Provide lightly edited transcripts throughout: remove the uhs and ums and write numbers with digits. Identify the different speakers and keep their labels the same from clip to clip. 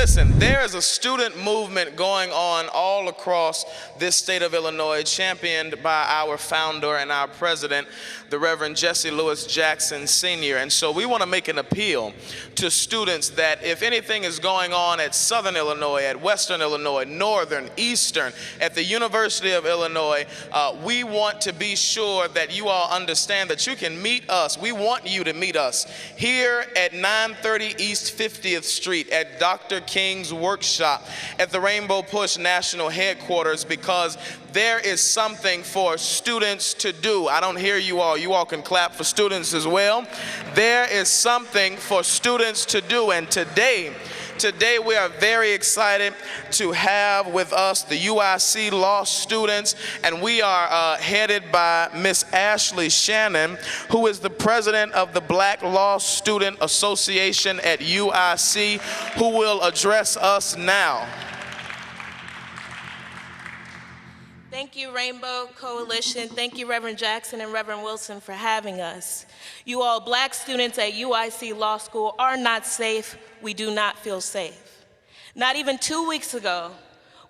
Speaker 1: Listen, there is a student movement going on all across this state of Illinois, championed by our founder and our president, the Reverend Jesse Lewis Jackson Sr. And so we want to make an appeal to students that if anything is going on at Southern Illinois, at Western Illinois, Northern, Eastern, at the University of Illinois, we want to be sure that you all understand that you can meet us. We want you to meet us here at 930 East 50th Street at Dr. King's workshop at the Rainbow Push National Headquarters, because there is something for students to do. I don't hear you all. You all can clap for students as well. There is something for students to do, and today we are very excited to have with us the UIC law students, and we are headed by Miss Ashley Shannon, who is the president of the Black Law Student Association at UIC, who will address us now.
Speaker 2: Thank you, Rainbow Coalition. Thank you, Reverend Jackson and Reverend Wilson, for having us. You all black students at UIC Law School are not safe. We do not feel safe. Not even 2 weeks ago,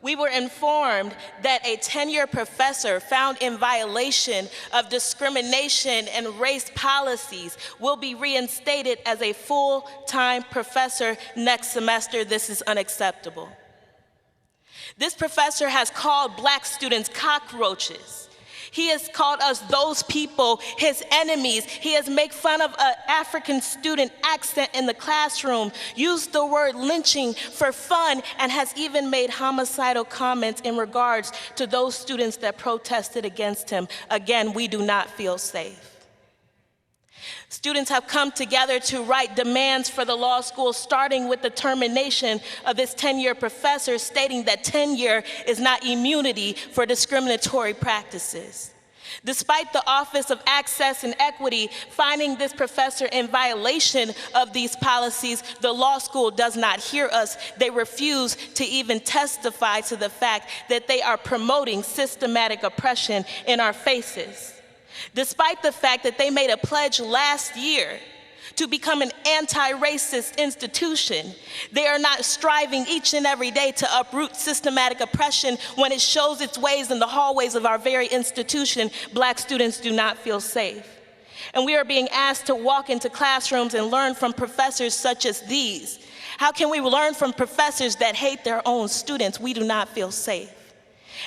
Speaker 2: we were informed that a tenured professor found in violation of discrimination and race policies will be reinstated as a full-time professor next semester. This is unacceptable. This professor has called black students cockroaches. He has called us, those people, his enemies. He has made fun of an African student accent in the classroom, used the word lynching for fun, and has even made homicidal comments in regards to those students that protested against him. Again, we do not feel safe. Students have come together to write demands for the law school, starting with the termination of this tenured professor, stating that tenure is not immunity for discriminatory practices. Despite the Office of Access and Equity finding this professor in violation of these policies, the law school does not hear us. They refuse to even testify to the fact that they are promoting systematic oppression in our faces. Despite the fact that they made a pledge last year to become an anti-racist institution, they are not striving each and every day to uproot systematic oppression when it shows its ways in the hallways of our very institution. Black students do not feel safe. And we are being asked to walk into classrooms and learn from professors such as these. How can we learn from professors that hate their own students? We do not feel safe.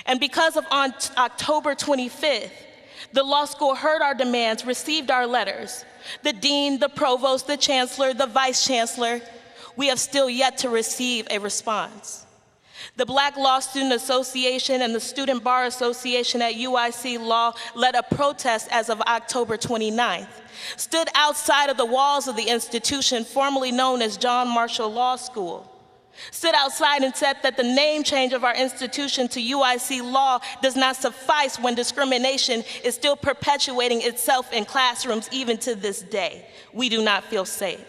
Speaker 2: And because of on October 25th, the law school heard our demands, received our letters. The dean, the provost, the chancellor, the vice chancellor, we have still yet to receive a response. The Black Law Student Association and the Student Bar Association at UIC Law led a protest as of October 29th, stood outside of the walls of the institution formerly known as John Marshall Law School, stood outside and said that the name change of our institution to UIC Law does not suffice when discrimination is still perpetuating itself in classrooms even to this day. We do not feel safe.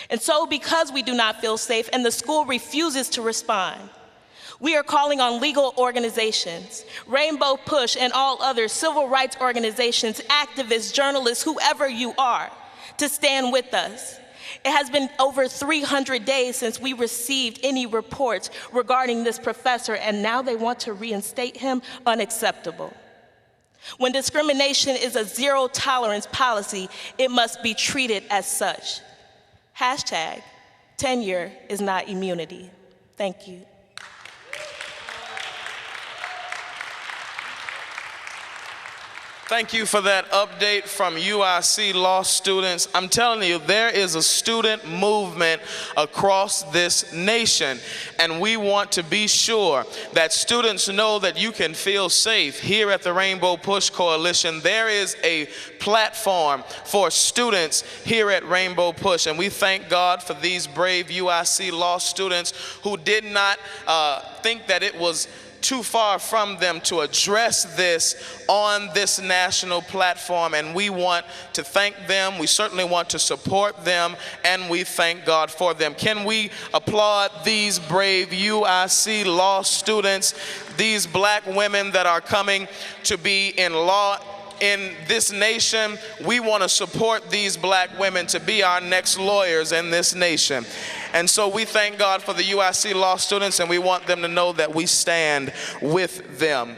Speaker 2: And so because we do not feel safe and the school refuses to respond, we are calling on legal organizations, Rainbow Push and all other civil rights organizations, activists, journalists, whoever you are, to stand with us. It has been over 300 days since we received any reports regarding this professor, and now they want to reinstate him. Unacceptable. When discrimination is a zero tolerance policy, it must be treated as such. Hashtag, tenure is not immunity. Thank you.
Speaker 1: Thank you for that update from UIC law students. I'm telling you, there is a student movement across this nation, and we want to be sure that students know that you can feel safe. Here at the Rainbow Push Coalition, there is a platform for students here at Rainbow Push, and we thank God for these brave UIC law students who did not think that it was too far from them to address this on this national platform, and we want to thank them. We certainly want to support them, and we thank God for them. Can we applaud these brave UIC law students, these black women that are coming to be in law in this nation? We want to support these black women to be our next lawyers in this nation. And so we thank God for the UIC law students, and we want them to know that we stand with them.